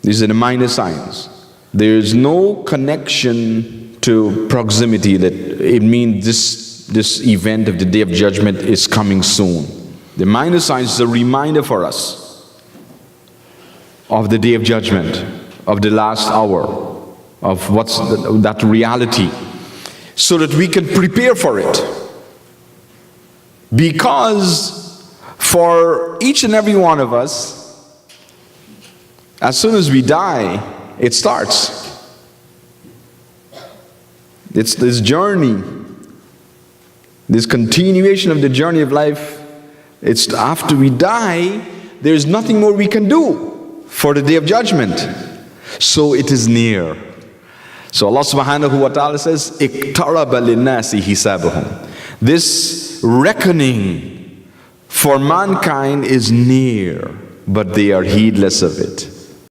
These are the minor signs. There is no connection to proximity that it means this event of the Day of Judgment is coming soon. The minor signs is a reminder for us of the Day of Judgment, of the last hour, of what's that reality, so that we can prepare for it. Because for each and every one of us, as soon as we die, it starts. It's this journey, this continuation of the journey of life. It's after we die, there's nothing more we can do for the Day of Judgment. So it is near. So Allah subhanahu wa ta'ala says, اِقْتَرَبَ لِلنَّاسِ حِسَابُهُمْ. This reckoning for mankind is near, but they are heedless of it.